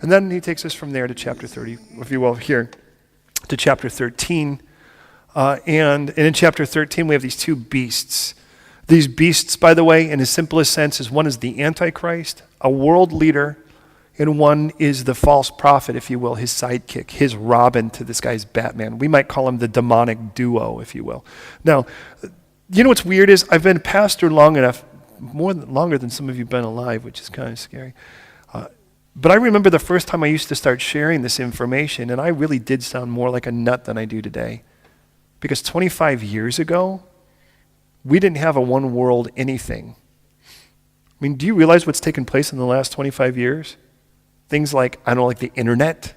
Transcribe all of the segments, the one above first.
And then he takes us from there to chapter 30, if you will, here to chapter 13. And in chapter 13, we have these two beasts. These beasts, by the way, in the simplest sense, is one is the Antichrist, a world leader, and one is the false prophet, if you will, his sidekick, his Robin to this guy's Batman. We might call him the demonic duo, if you will. Now, you know what's weird is I've been a pastor long enough, longer than some of you have been alive, which is kind of scary. But I remember the first time I used to start sharing this information, and I really did sound more like a nut than I do today. Because 25 years ago, we didn't have a one world anything. I mean, do you realize what's taken place in the last 25 years? Things like, I don't know, like the internet.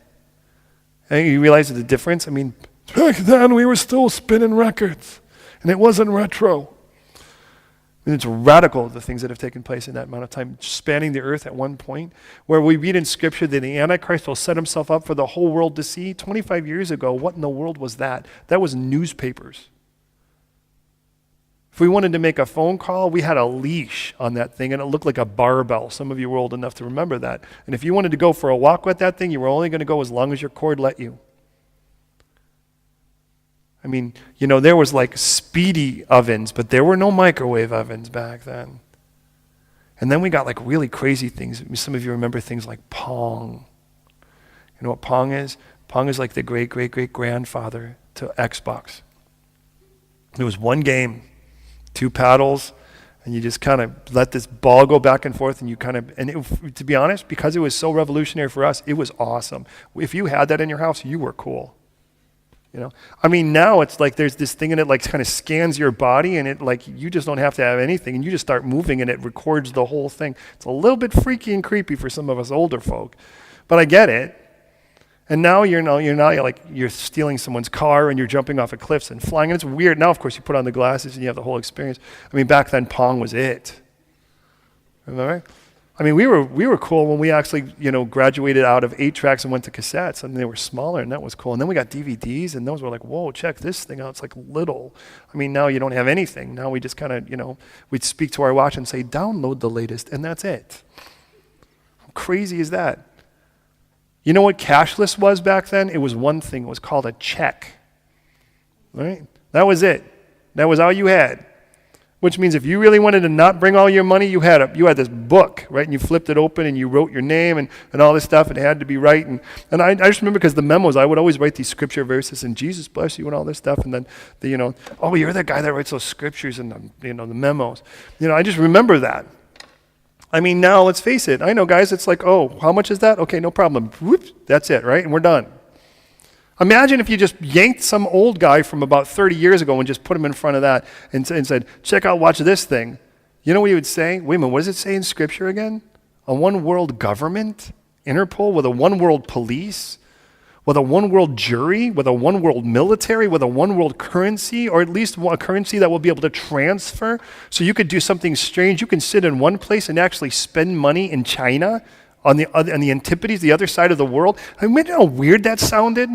And you realize the difference? I mean, back then we were still spinning records, and it wasn't retro. I mean, it's radical, the things that have taken place in that amount of time, spanning the earth at one point, where we read in Scripture that the Antichrist will set himself up for the whole world to see. 25 years ago, what in the world was that? That was newspapers. If we wanted to make a phone call, we had a leash on that thing, and it looked like a barbell. Some of you were old enough to remember that. And if you wanted to go for a walk with that thing, you were only going to go as long as your cord let you. I mean, you know, there was like speedy ovens, but there were no microwave ovens back then. And then we got like really crazy things. Some of you remember things like Pong. You know what Pong is? Pong is like the great-great-great-grandfather to Xbox. There was one game, 2 paddles, and you just kind of let this ball go back and forth, and you kind of, and it, to be honest, because it was so revolutionary for us, it was awesome. If you had that in your house, you were cool. You know, I mean, now it's like there's this thing and it like kind of scans your body, and it like you just don't have to have anything, and you just start moving and it records the whole thing. It's a little bit freaky and creepy for some of us older folk, but I get it. And now you're stealing someone's car and you're jumping off of cliffs and flying, and it's weird. Now, of course, you put on the glasses and you have the whole experience. I mean, back then Pong was it. Remember? I mean, we were cool when we actually, graduated out of 8-tracks and went to cassettes, and they were smaller, and that was cool. And then we got DVDs, and those were like, whoa, check this thing out. It's like little. I mean, now you don't have anything. Now we just kind of, we'd speak to our watch and say, download the latest, and that's it. How crazy is that? You know what cashless was back then? It was one thing. It was called a check. Right? That was it. That was all you had. Which means if you really wanted to not bring all your money, you had this book, right? And you flipped it open and you wrote your name and all this stuff. It had to be right. And I just remember because the memos, I would always write these scripture verses and Jesus bless you and all this stuff. And then, oh, you're the guy that writes those scriptures and the memos. I just remember that. I mean, now let's face it. I know, guys, it's like, oh, how much is that? Okay, no problem. Whoop, that's it, right? And we're done. Imagine if you just yanked some old guy from about 30 years ago and just put him in front of that and said, check out, watch this thing. You know what he would say? Wait a minute, what does it say in Scripture again? A one world government? Interpol? With a one world police? With a one world jury? With a one world military? With a one world currency? Or at least a currency that will be able to transfer? So you could do something strange. You can sit in one place and actually spend money in China on the Antipodes, the other side of the world. I mean, you know how weird that sounded?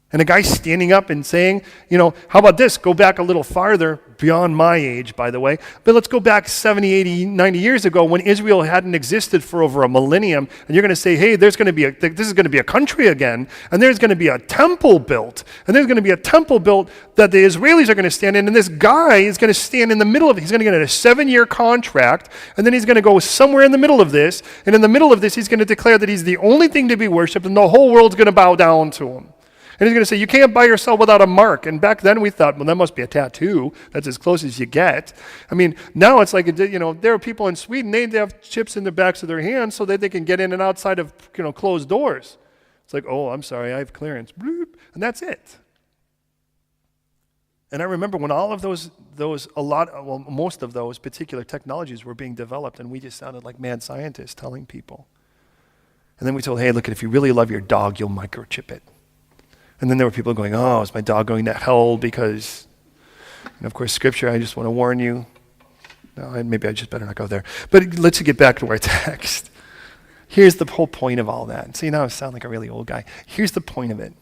And a guy standing up and saying, how about this? Go back a little farther, beyond my age, by the way. But let's go back 70, 80, 90 years ago when Israel hadn't existed for over a millennium. And you're going to say, hey, this is going to be a country again. And there's going to be a temple built. And there's going to be a temple built that the Israelis are going to stand in. And this guy is going to stand in the middle of it. He's going to get a 7-year contract. And then he's going to go somewhere in the middle of this. And in the middle of this, he's going to declare that he's the only thing to be worshipped. And the whole world's going to bow down to him. And he's going to say, you can't buy or sell without a mark. And back then we thought, well, that must be a tattoo. That's as close as you get. I mean, now it's like, there are people in Sweden, they have chips in the backs of their hands so that they can get in and outside of, closed doors. It's like, oh, I'm sorry, I have clearance. Bloop, and that's it. And I remember when all of most of those particular technologies were being developed, and we just sounded like mad scientists telling people. And then we told, hey, look, if you really love your dog, you'll microchip it. And then there were people going, oh, is my dog going to hell because, of course, Scripture, I just want to warn you. No, maybe I just better not go there. But let's get back to our text. Here's the whole point of all that. See, now I sound like a really old guy. Here's the point of it.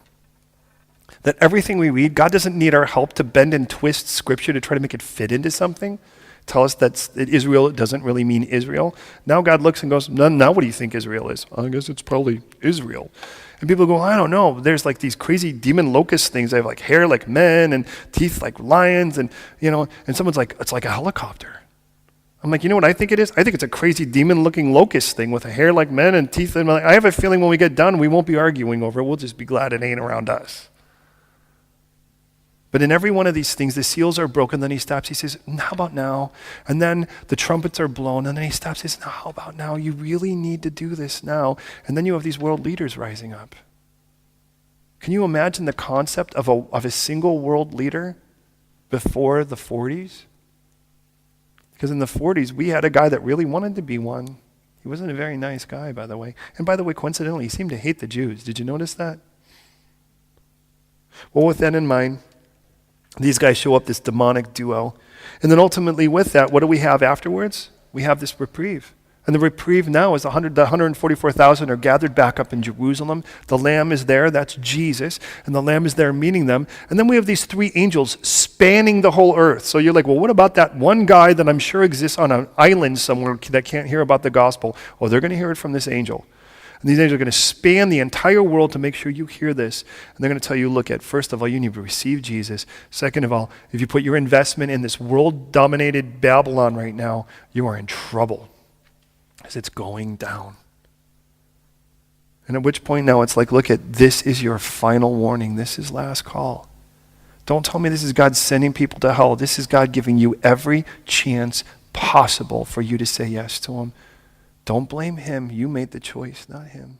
That everything we read, God doesn't need our help to bend and twist Scripture to try to make it fit into something. tell us that Israel doesn't really mean Israel. Now God looks and goes, now what do you think Israel is? I guess it's probably Israel. And people go, I don't know. There's like these crazy demon locust things. They have like hair like men and teeth like lions. And, and someone's like, it's like a helicopter. I'm like, you know what I think it is? I think it's a crazy demon-looking locust thing with a hair like men and teeth. And I have a feeling when we get done, we won't be arguing over it. We'll just be glad it ain't around us. But in every one of these things, the seals are broken. Then he stops. He says, how about now? And then the trumpets are blown. And then he stops. He says, now, how about now? You really need to do this now. And then you have these world leaders rising up. Can you imagine the concept of a single world leader before the 40s? Because in the 40s, we had a guy that really wanted to be one. He wasn't a very nice guy, by the way. And by the way, coincidentally, he seemed to hate the Jews. Did you notice that? Well, with that in mind, these guys show up, this demonic duo. And then ultimately with that, what do we have afterwards? We have this reprieve. And the reprieve now is the 144,000 are gathered back up in Jerusalem. The Lamb is there, that's Jesus. And the Lamb is there meeting them. And then we have these three angels spanning the whole earth. So you're like, well, what about that one guy that I'm sure exists on an island somewhere that can't hear about the gospel? Oh, they're going to hear it from this angel. And these angels are going to span the entire world to make sure you hear this. And they're going to tell you, look, first of all, you need to receive Jesus. Second of all, if you put your investment in this world-dominated Babylon right now, you are in trouble as it's going down. And at which point now it's like, look, this is your final warning. This is last call. Don't tell me this is God sending people to hell. This is God giving you every chance possible for you to say yes to him. Don't blame him. You made the choice, not him.